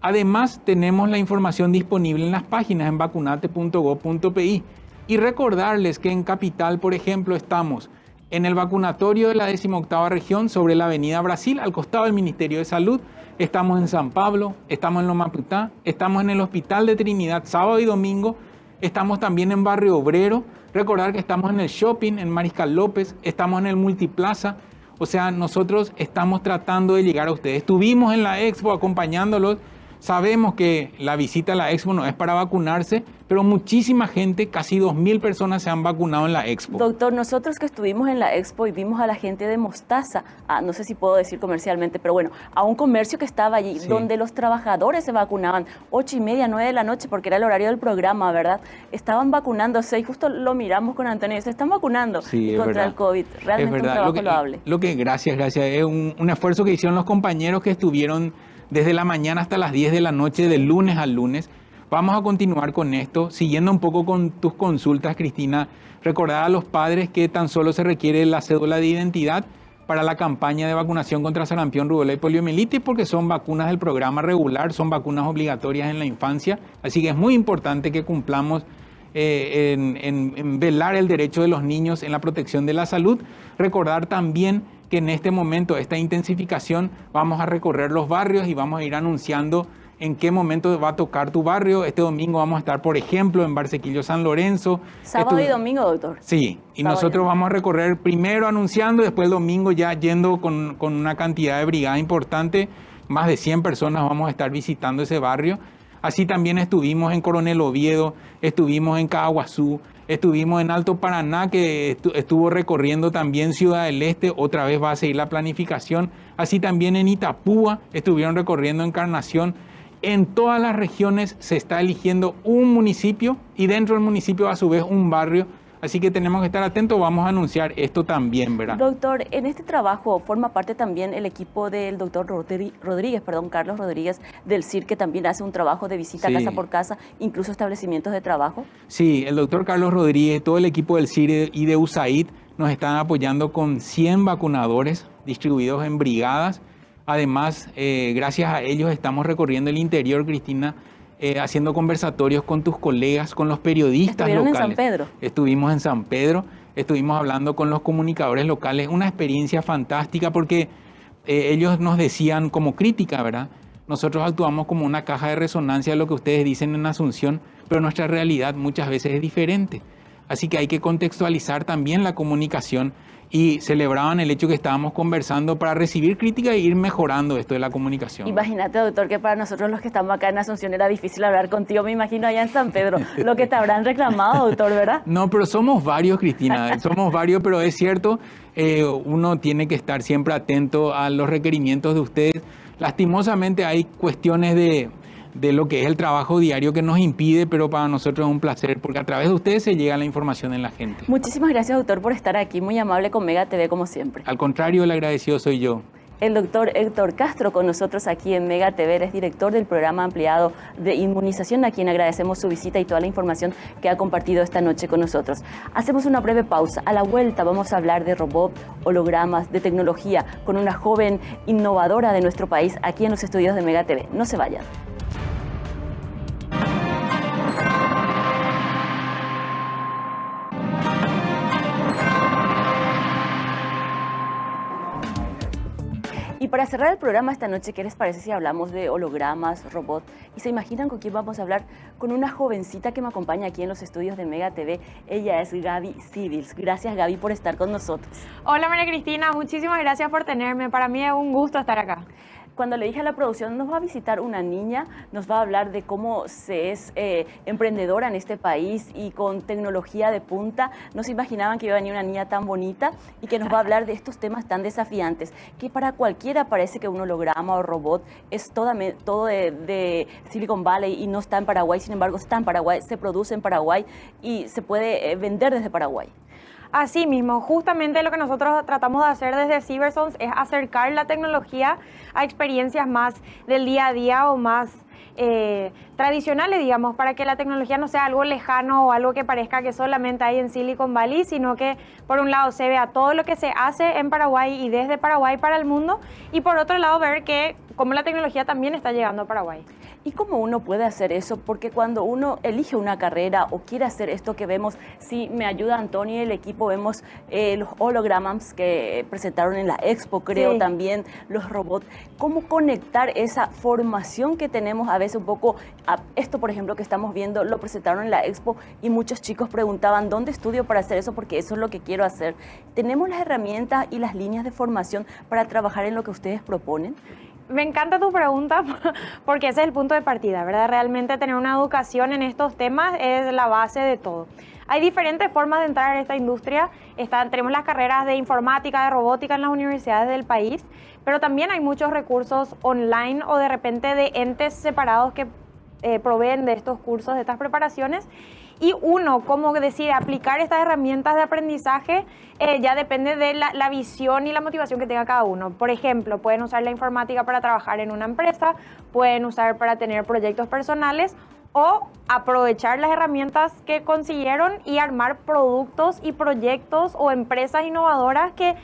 Además, tenemos la información disponible en las páginas en vacunate.gov.pi. Y recordarles que en Capital, por ejemplo, estamos en el vacunatorio de la 18ª región sobre la Avenida Brasil, al costado del Ministerio de Salud. Estamos en San Pablo, estamos en Lomaputá, estamos en el Hospital de Trinidad sábado y domingo, estamos también en Barrio Obrero. Recordar que estamos en el shopping, en Mariscal López, estamos en el Multiplaza. O sea, nosotros estamos tratando de llegar a ustedes. Estuvimos en la Expo acompañándolos, Sabemos que la visita a la Expo no es para vacunarse, pero muchísima gente, casi 2.000 personas se han vacunado en la Expo. Doctor, nosotros que estuvimos en la Expo y vimos a la gente de Mostaza, no sé si puedo decir comercialmente, pero bueno, a un comercio que estaba allí, sí, donde los trabajadores se vacunaban 8:30, 9 de la noche, porque era el horario del programa, ¿verdad? Estaban vacunándose y justo lo miramos con Antonio y se están vacunando contra el COVID. Realmente es un trabajo loable. Gracias. Es un esfuerzo que hicieron los compañeros que estuvieron desde la mañana hasta las 10 de la noche, de lunes a lunes. Vamos a continuar con esto, siguiendo un poco con tus consultas, Cristina. Recordar a los padres que tan solo se requiere la cédula de identidad para la campaña de vacunación contra sarampión, rubéola y poliomielitis, porque son vacunas del programa regular, son vacunas obligatorias en la infancia. Así que es muy importante que cumplamos en velar el derecho de los niños en la protección de la salud. Recordar también que en este momento, esta intensificación, vamos a recorrer los barrios y vamos a ir anunciando en qué momento va a tocar tu barrio. Este domingo vamos a estar, por ejemplo, en Barsequillo San Lorenzo. Sábado y domingo, doctor. Sí, y nosotros vamos a recorrer primero anunciando, después el domingo ya yendo con una cantidad de brigada importante. Más de 100 personas vamos a estar visitando ese barrio. Así también estuvimos en Coronel Oviedo, estuvimos en Caaguazú, estuvimos en Alto Paraná, que estuvo recorriendo también Ciudad del Este, otra vez va a seguir la planificación. Así también en Itapúa, estuvieron recorriendo Encarnación. En todas las regiones se está eligiendo un municipio y dentro del municipio a su vez un barrio. Así que tenemos que estar atentos, vamos a anunciar esto también, ¿verdad? Doctor, en este trabajo forma parte también el equipo del doctor Carlos Rodríguez del CIR, que también hace un trabajo de visita casa por casa, incluso establecimientos de trabajo. Sí, el doctor Carlos Rodríguez, todo el equipo del CIR y de USAID nos están apoyando con 100 vacunadores distribuidos en brigadas. Además, gracias a ellos estamos recorriendo el interior, Cristina, haciendo conversatorios con tus colegas, con los periodistas locales. ¿Estuvieron en San Pedro? Estuvimos en San Pedro, estuvimos hablando con los comunicadores locales, una experiencia fantástica porque ellos nos decían como crítica, ¿verdad? Nosotros actuamos como una caja de resonancia de lo que ustedes dicen en Asunción, pero nuestra realidad muchas veces es diferente. Así que hay que contextualizar también la comunicación y celebraban el hecho que estábamos conversando para recibir crítica e ir mejorando esto de la comunicación. Imagínate, doctor, que para nosotros los que estamos acá en Asunción era difícil hablar contigo, me imagino allá en San Pedro, lo que te habrán reclamado, doctor, ¿verdad? No, pero somos varios, Cristina, somos varios, pero es cierto, uno tiene que estar siempre atento a los requerimientos de ustedes. Lastimosamente hay cuestiones de lo que es el trabajo diario que nos impide, pero para nosotros es un placer, porque a través de ustedes se llega la información en la gente. Muchísimas gracias, doctor, por estar aquí, muy amable con Mega TV como siempre. Al contrario, el agradecido soy yo. El doctor Héctor Castro con nosotros aquí en Mega TV, es director del programa ampliado de inmunización, a quien agradecemos su visita y toda la información que ha compartido esta noche con nosotros. Hacemos una breve pausa. A la vuelta vamos a hablar de robot, hologramas, de tecnología, con una joven innovadora de nuestro país aquí en los estudios de Mega TV. No se vayan. Y para cerrar el programa esta noche, ¿qué les parece si hablamos de hologramas, robots? ¿Y se imaginan con quién vamos a hablar? Con una jovencita que me acompaña aquí en los estudios de Mega TV. Ella es Gaby Civils. Gracias, Gaby, por estar con nosotros. Hola, María Cristina. Muchísimas gracias por tenerme. Para mí es un gusto estar acá. Cuando le dije a la producción, nos va a visitar una niña, nos va a hablar de cómo se es emprendedora en este país y con tecnología de punta. No se imaginaban que iba a venir una niña tan bonita y que nos va a hablar de estos temas tan desafiantes, que para cualquiera parece que un holograma o robot es todo de Silicon Valley y no está en Paraguay. Sin embargo, está en Paraguay, se produce en Paraguay y se puede vender desde Paraguay. Así mismo, justamente lo que nosotros tratamos de hacer desde Cybersons es acercar la tecnología a experiencias más del día a día o más tradicionales, digamos, para que la tecnología no sea algo lejano o algo que parezca que solamente hay en Silicon Valley, sino que por un lado se vea todo lo que se hace en Paraguay y desde Paraguay para el mundo, y por otro lado ver que cómo la tecnología también está llegando a Paraguay. ¿Y cómo uno puede hacer eso? Porque cuando uno elige una carrera o quiere hacer esto que vemos, si me ayuda Antonio y el equipo, vemos los hologramas que presentaron en la Expo, creo, también los robots. ¿Cómo conectar esa formación que tenemos a veces un poco a esto, por ejemplo, que estamos viendo, lo presentaron en la Expo y muchos chicos preguntaban, ¿dónde estudio para hacer eso? Porque eso es lo que quiero hacer. ¿Tenemos las herramientas y las líneas de formación para trabajar en lo que ustedes proponen? Me encanta tu pregunta porque ese es el punto de partida, ¿verdad? Realmente tener una educación en estos temas es la base de todo. Hay diferentes formas de entrar en esta industria. Tenemos las carreras de informática, de robótica en las universidades del país, pero también hay muchos recursos online o de repente de entes separados que proveen de estos cursos, de estas preparaciones. Y uno, cómo decide aplicar estas herramientas de aprendizaje, ya depende de la visión y la motivación que tenga cada uno. Por ejemplo, pueden usar la informática para trabajar en una empresa, pueden usar para tener proyectos personales o aprovechar las herramientas que consiguieron y armar productos y proyectos o empresas innovadoras que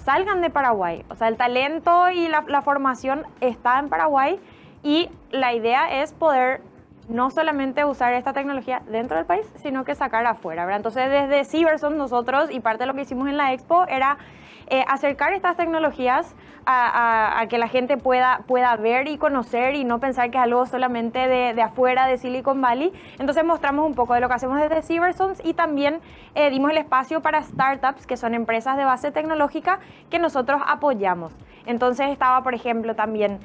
salgan de Paraguay. O sea, el talento y la formación está en Paraguay y la idea es poder no solamente usar esta tecnología dentro del país, sino que sacar afuera, ¿verdad? Entonces, desde Cyberzone nosotros, y parte de lo que hicimos en la Expo, era acercar estas tecnologías a que la gente pueda ver y conocer y no pensar que es algo solamente de afuera, de Silicon Valley. Entonces mostramos un poco de lo que hacemos desde Cyberzone y también dimos el espacio para startups, que son empresas de base tecnológica que nosotros apoyamos. Entonces estaba, por ejemplo, también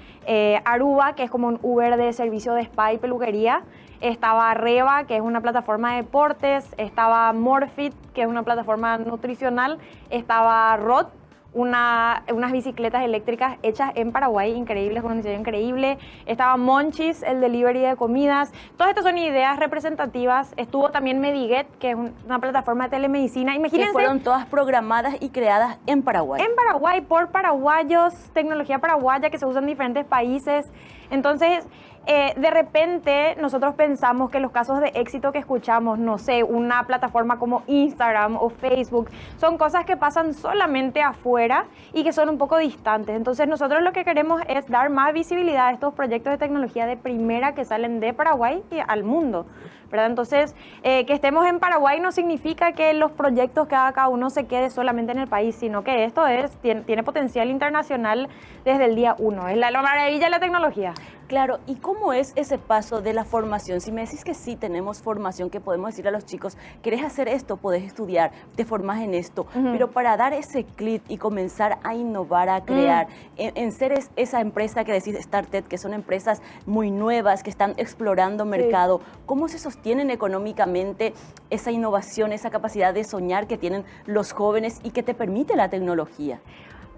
Aruba, que es como un Uber de servicio de spa y peluquería. Estaba Reva, que es una plataforma de deportes. Estaba Morfit, que es una plataforma nutricional. Estaba Rod, unas bicicletas eléctricas hechas en Paraguay, increíbles, con un diseño increíble. Estaba Monchis, el delivery de comidas. Todas estas son ideas representativas. Estuvo también Mediguet, que es una plataforma de telemedicina. Imagínense, que fueron todas programadas y creadas en Paraguay. En Paraguay, por paraguayos, tecnología paraguaya que se usa en diferentes países. Entonces, de repente nosotros pensamos que los casos de éxito que escuchamos, no sé, una plataforma como Instagram o Facebook, son cosas que pasan solamente afuera y que son un poco distantes. Entonces nosotros lo que queremos es dar más visibilidad a estos proyectos de tecnología de primera que salen de Paraguay y al mundo, ¿verdad? Entonces, que estemos en Paraguay no significa que los proyectos que haga cada uno se quede solamente en el país, sino que esto tiene potencial internacional desde el día uno. Es la maravilla de la tecnología. Claro, ¿y cómo es ese paso de la formación? Si me decís que sí tenemos formación, que podemos decir a los chicos, ¿querés hacer esto? Podés estudiar, te formás en esto, pero para dar ese clic y comenzar a innovar, a crear, en ser esa empresa que decís StarTech, que son empresas muy nuevas, que están explorando mercado, ¿cómo se sostienen económicamente esa innovación, esa capacidad de soñar que tienen los jóvenes y que te permite la tecnología?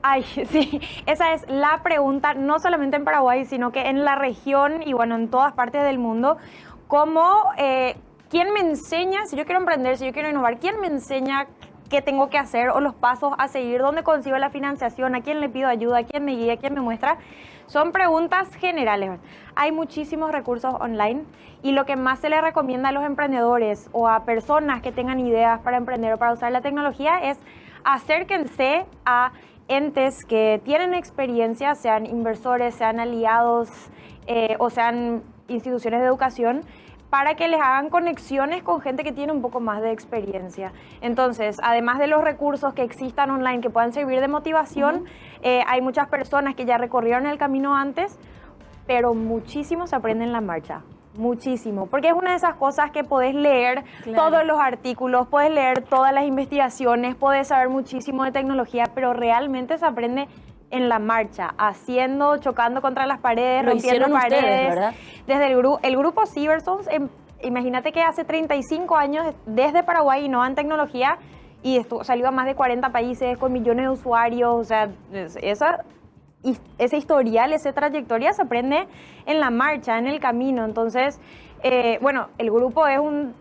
Ay, sí, esa es la pregunta, no solamente en Paraguay, sino que en la región y bueno, en todas partes del mundo. ¿Cómo, quién me enseña, si yo quiero emprender, si yo quiero innovar, quién me enseña qué tengo que hacer o los pasos a seguir, dónde consigo la financiación, a quién le pido ayuda, a quién me guía, a quién me muestra? Son preguntas generales. Hay muchísimos recursos online y lo que más se le recomienda a los emprendedores o a personas que tengan ideas para emprender o para usar la tecnología es acérquense a entes que tienen experiencia, sean inversores, sean aliados o sean instituciones de educación, para que les hagan conexiones con gente que tiene un poco más de experiencia. Entonces, además de los recursos que existan online que puedan servir de motivación, hay muchas personas que ya recorrieron el camino antes, pero muchísimo se aprende en la marcha. Muchísimo, porque es una de esas cosas que podés leer todos los artículos, podés leer todas las investigaciones, podés saber muchísimo de tecnología, pero realmente se aprende en la marcha, haciendo, chocando contra las paredes, rompiendo paredes. Ustedes, ¿verdad? Desde el grupo Cyberzone, imagínate que hace 35 años desde Paraguay innovan tecnología y salió a más de 40 países con millones de usuarios, o sea, ese historial, esa trayectoria se aprende en la marcha, en el camino. Entonces, bueno, el grupo es un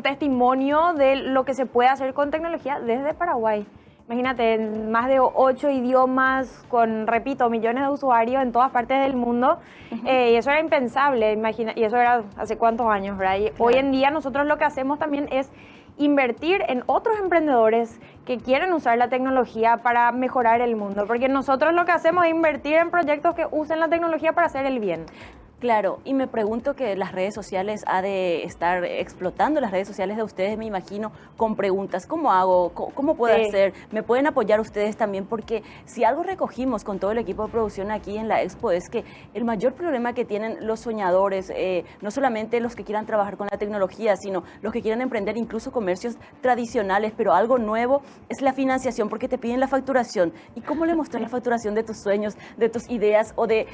testimonio de lo que se puede hacer con tecnología desde Paraguay. Imagínate, en más de 8 idiomas, con, repito, millones de usuarios en todas partes del mundo. Y eso era impensable, y eso era hace cuántos años, ¿verdad? Y hoy en día nosotros lo que hacemos también es invertir en otros emprendedores que quieren usar la tecnología para mejorar el mundo, porque nosotros lo que hacemos es invertir en proyectos que usen la tecnología para hacer el bien. Claro, y me pregunto que las redes sociales ha de estar explotando, las redes sociales de ustedes, me imagino, con preguntas, ¿cómo hago? ¿Cómo puedo hacer? ¿Me pueden apoyar ustedes también? Porque si algo recogimos con todo el equipo de producción aquí en la Expo es que el mayor problema que tienen los soñadores, no solamente los que quieran trabajar con la tecnología, sino los que quieran emprender incluso comercios tradicionales, pero algo nuevo, es la financiación, porque te piden la facturación. ¿Y cómo le mostrar la facturación de tus sueños, de tus ideas o de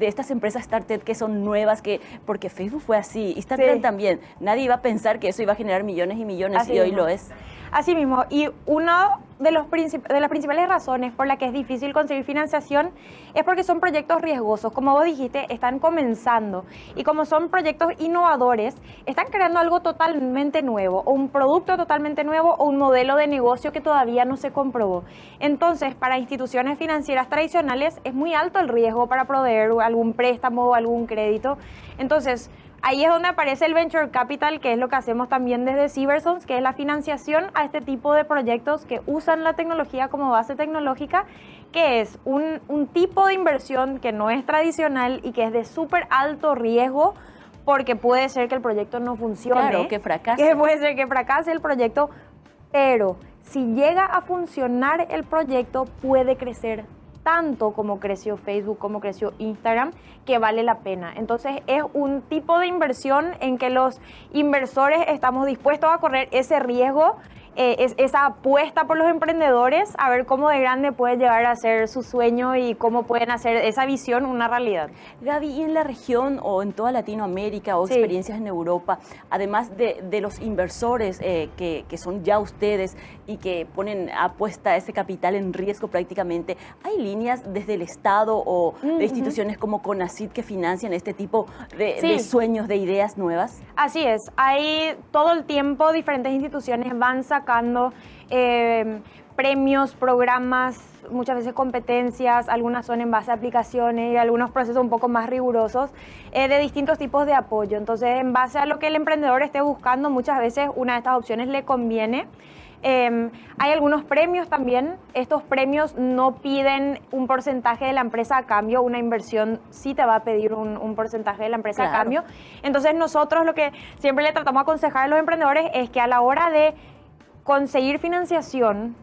estas empresas startup que son nuevas, porque Facebook fue así, Instagram también. Nadie iba a pensar que eso iba a generar millones y millones Así y hoy mismo. lo es. Así mismo, y una de las principales razones por la que es difícil conseguir financiación es porque son proyectos riesgosos. Como vos dijiste, están comenzando y como son proyectos innovadores, están creando algo totalmente nuevo, o un producto totalmente nuevo, o un modelo de negocio que todavía no se comprobó. Entonces, para instituciones financieras tradicionales es muy alto el riesgo para proveer algún préstamo o algún crédito. Entonces, ahí es donde aparece el Venture Capital, que es lo que hacemos también desde Cybersons, que es la financiación a este tipo de proyectos que usan la tecnología como base tecnológica, que es un tipo de inversión que no es tradicional y que es de súper alto riesgo, porque puede ser que el proyecto no funcione. Claro, que fracase. Que puede ser que fracase el proyecto, pero si llega a funcionar el proyecto, puede crecer tanto como creció Facebook, como creció Instagram, que vale la pena. Entonces es un tipo de inversión en que los inversores estamos dispuestos a correr ese riesgo, esa apuesta por los emprendedores, a ver cómo de grande puede llegar a ser su sueño y cómo pueden hacer esa visión una realidad. Gaby, ¿y en la región o en toda Latinoamérica o experiencias en Europa, además de los inversores que son ya ustedes y que ponen apuesta ese capital en riesgo prácticamente, hay líneas desde el Estado o de instituciones como CONACYT que financian este tipo de sueños, de ideas nuevas? Así es, hay todo el tiempo diferentes instituciones van sacando premios, programas, muchas veces competencias, algunas son en base a aplicaciones y algunos procesos un poco más rigurosos de distintos tipos de apoyo. Entonces, en base a lo que el emprendedor esté buscando, muchas veces una de estas opciones le conviene. Hay algunos premios también. Estos premios no piden un porcentaje de la empresa a cambio. Una inversión sí te va a pedir un porcentaje de la empresa a cambio. Entonces nosotros lo que siempre le tratamos de aconsejar a los emprendedores es que a la hora de conseguir financiación,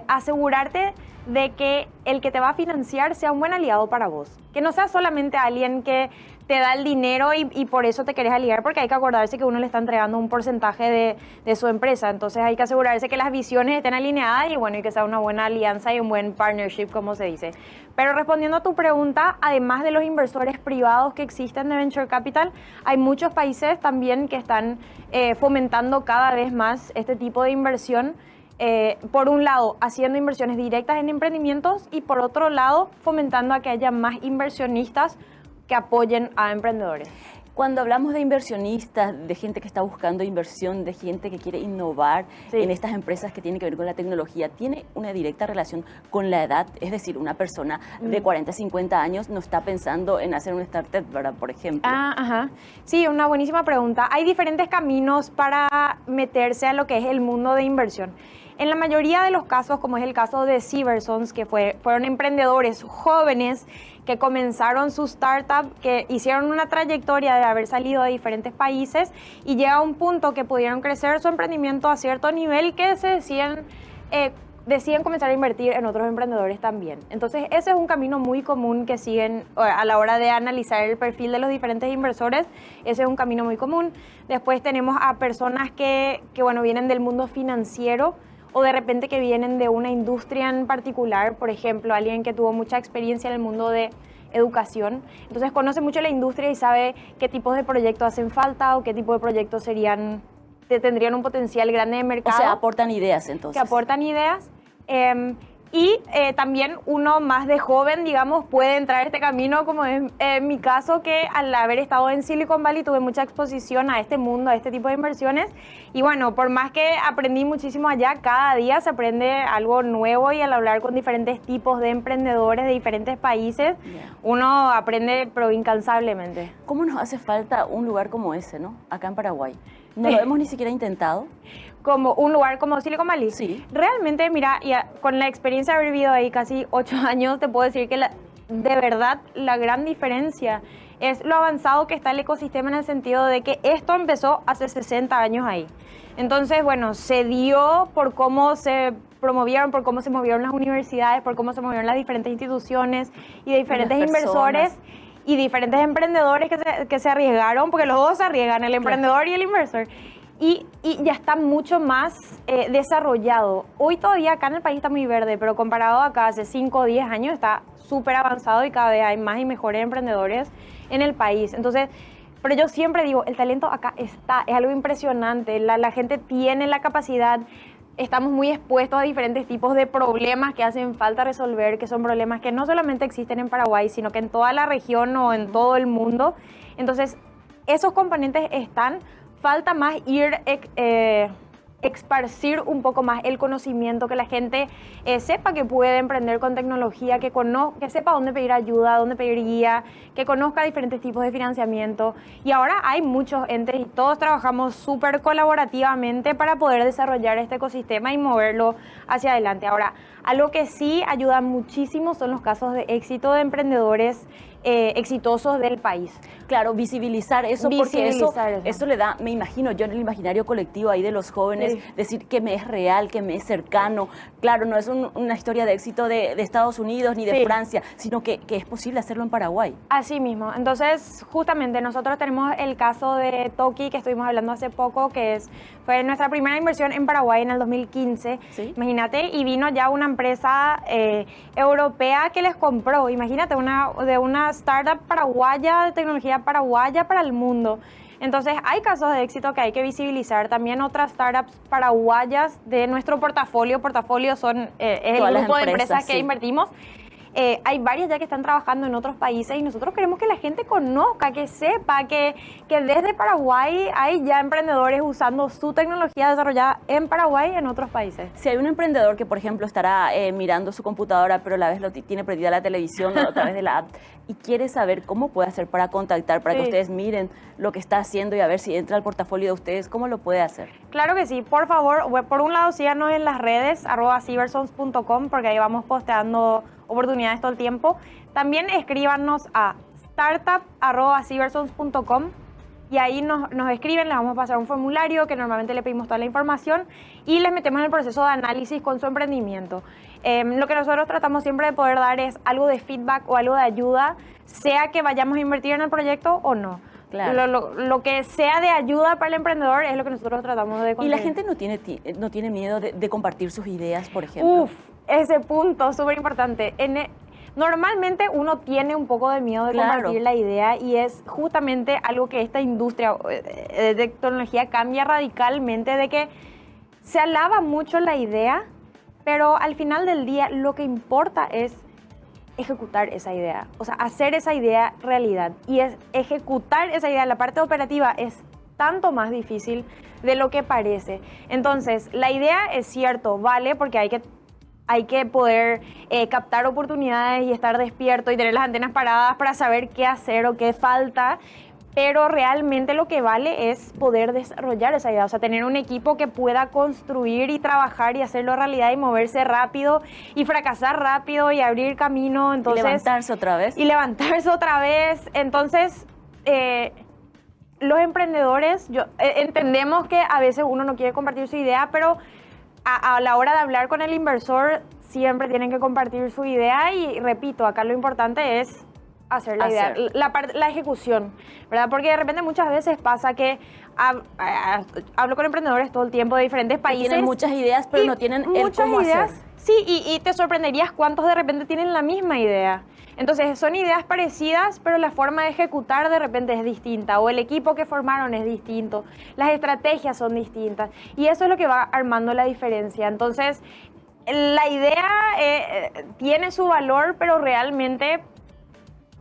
asegurarte de que el que te va a financiar sea un buen aliado para vos. Que no sea solamente alguien que te da el dinero y por eso te querés aliar, porque hay que acordarse que uno le está entregando un porcentaje de su empresa. Entonces hay que asegurarse que las visiones estén alineadas y bueno, y que sea una buena alianza y un buen partnership, como se dice. Pero respondiendo a tu pregunta, además de los inversores privados que existen de Venture Capital, hay muchos países también que están fomentando cada vez más este tipo de inversión. Por un lado, haciendo inversiones directas en emprendimientos y por otro lado, fomentando a que haya más inversionistas que apoyen a emprendedores. Cuando hablamos de inversionistas, de gente que está buscando inversión, de gente que quiere innovar en estas empresas que tienen que ver con la tecnología, ¿tiene una directa relación con la edad? Es decir, una persona de 40, 50 años no está pensando en hacer un startup, ¿verdad? Por ejemplo. Sí, una buenísima pregunta. Hay diferentes caminos para meterse a lo que es el mundo de inversión. En la mayoría de los casos, como es el caso de Cybersons, que fueron emprendedores jóvenes que comenzaron su startup, que hicieron una trayectoria de haber salido de diferentes países y llega a un punto que pudieron crecer su emprendimiento a cierto nivel que se deciden comenzar a invertir en otros emprendedores también. Entonces, ese es un camino muy común que siguen a la hora de analizar el perfil de los diferentes inversores. Ese es un camino muy común. Después tenemos a personas que bueno, vienen del mundo financiero, o de repente que vienen de una industria en particular, por ejemplo, alguien que tuvo mucha experiencia en el mundo de educación, entonces conoce mucho la industria y sabe qué tipos de proyectos hacen falta o qué tipo de proyectos tendrían un potencial grande de mercado. O sea, aportan ideas entonces. Que aportan ideas. Y también uno más de joven, digamos, puede entrar a este camino, como es mi caso, que al haber estado en Silicon Valley tuve mucha exposición a este mundo, a este tipo de inversiones. Y bueno, por más que aprendí muchísimo allá, cada día se aprende algo nuevo y al hablar con diferentes tipos de emprendedores de diferentes países, uno aprende pero incansablemente. ¿Cómo nos hace falta un lugar como ese, ¿no? Acá en Paraguay. No lo hemos ni siquiera intentado. Como un lugar como Silicon Valley. Sí. Realmente, mira, con la experiencia de haber vivido ahí casi 8 años, te puedo decir que de verdad la gran diferencia es lo avanzado que está el ecosistema, en el sentido de que esto empezó hace 60 años ahí. Entonces, bueno, se dio por cómo se promovieron, por cómo se movieron las universidades, por cómo se movieron las diferentes instituciones y de diferentes inversores y diferentes emprendedores que se arriesgaron, porque los dos se arriesgan, el emprendedor y el inversor. Y ya está mucho más desarrollado. Hoy todavía acá en el país está muy verde, pero comparado acá hace 5 o 10 años está súper avanzado y cada vez hay más y mejores emprendedores en el país. Entonces, pero yo siempre digo, el talento acá está, es algo impresionante, la gente tiene la capacidad. Estamos muy expuestos a diferentes tipos de problemas que hacen falta resolver, que son problemas que no solamente existen en Paraguay, sino que en toda la región o en todo el mundo. Entonces, esos componentes están. Falta más esparcir un poco más el conocimiento, que la gente sepa que puede emprender con tecnología, que sepa dónde pedir ayuda, dónde pedir guía, que conozca diferentes tipos de financiamiento. Y ahora hay muchos entes y todos trabajamos súper colaborativamente para poder desarrollar este ecosistema y moverlo hacia adelante. Ahora, algo que sí ayuda muchísimo son los casos de éxito de emprendedores exitosos del país. Claro, visibilizar eso, porque eso le da, me imagino yo, en el imaginario colectivo ahí de los jóvenes, decir que me es real, que me es cercano. Claro, no es una historia de éxito de Estados Unidos ni de Francia, sino que es posible hacerlo en Paraguay. Así mismo. Entonces, justamente nosotros tenemos el caso de Toki, que estuvimos hablando hace poco, fue nuestra primera inversión en Paraguay en el 2015. ¿Sí? Imagínate, y vino ya una empresa europea que les compró. Imagínate, de una startup paraguaya, de tecnología paraguaya para el mundo. Entonces, hay casos de éxito que hay que visibilizar. También otras startups paraguayas de nuestro portafolio. Portafolio es el grupo de empresas que invertimos. Hay varias ya que están trabajando en otros países y nosotros queremos que la gente conozca, que sepa que desde Paraguay hay ya emprendedores usando su tecnología desarrollada en Paraguay en otros países. Si hay un emprendedor que, por ejemplo, estará mirando su computadora, pero a la vez tiene prendida la televisión a través de la app y quiere saber cómo puede hacer para contactar, para que ustedes miren lo que está haciendo y a ver si entra al portafolio de ustedes, ¿cómo lo puede hacer? Claro que sí. Por favor, por un lado, síganos en las redes, @cybersons.com, porque ahí vamos posteando oportunidades todo el tiempo. También escríbanos a startup@cybersons.com y ahí nos escriben, les vamos a pasar un formulario que normalmente le pedimos toda la información y les metemos en el proceso de análisis con su emprendimiento. Lo que nosotros tratamos siempre de poder dar es algo de feedback o algo de ayuda, sea que vayamos a invertir en el proyecto o no. Claro. Lo que sea de ayuda para el emprendedor es lo que nosotros tratamos de conseguir. ¿Y la gente no tiene miedo de compartir sus ideas, por ejemplo? Ese punto, súper importante. Normalmente uno tiene un poco de miedo de compartir la idea y es justamente algo que esta industria de tecnología cambia radicalmente, de que se alaba mucho la idea, pero al final del día lo que importa es ejecutar esa idea, o sea, hacer esa idea realidad. Y ejecutar esa idea, la parte operativa es tanto más difícil de lo que parece. Entonces, la idea es cierto, vale, porque hay que poder captar oportunidades y estar despierto y tener las antenas paradas para saber qué hacer o qué falta, pero realmente lo que vale es poder desarrollar esa idea, o sea, tener un equipo que pueda construir y trabajar y hacerlo realidad y moverse rápido y fracasar rápido y abrir camino. Entonces, y levantarse otra vez. Entonces, los emprendedores, entendemos que a veces uno no quiere compartir su idea, pero a la hora de hablar con el inversor siempre tienen que compartir su idea y repito, acá lo importante es hacer la idea, la ejecución, ¿verdad? Porque de repente muchas veces pasa que hablo con emprendedores todo el tiempo de diferentes países. Tienen muchas ideas, pero no tienen el cómo hacer. Sí, y te sorprenderías cuántos de repente tienen la misma idea. Entonces, son ideas parecidas, pero la forma de ejecutar de repente es distinta, o el equipo que formaron es distinto, las estrategias son distintas, y eso es lo que va armando la diferencia. Entonces, la idea tiene su valor, pero realmente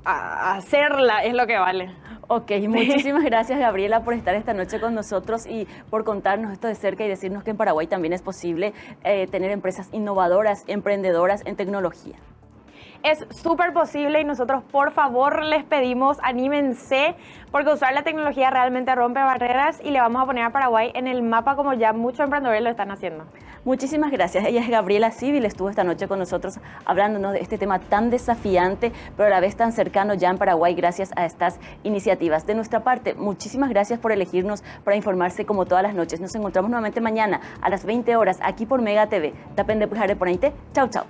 hacerla es lo que vale. Ok, muchísimas gracias, Gabriela, por estar esta noche con nosotros y por contarnos esto de cerca y decirnos que en Paraguay también es posible tener empresas innovadoras, emprendedoras en tecnología. es súper posible y nosotros por favor les pedimos, anímense, porque usar la tecnología realmente rompe barreras y le vamos a poner a Paraguay en el mapa como ya muchos emprendedores lo están haciendo. Muchísimas gracias. Ella es Gabriela Civil, estuvo esta noche con nosotros hablándonos de este tema tan desafiante, pero a la vez tan cercano ya en Paraguay gracias a estas iniciativas. De nuestra parte, muchísimas gracias por elegirnos para informarse como todas las noches. Nos encontramos nuevamente mañana a las 20 horas aquí por Mega TV. Tapen de Pujare por ahí. Chau, chau.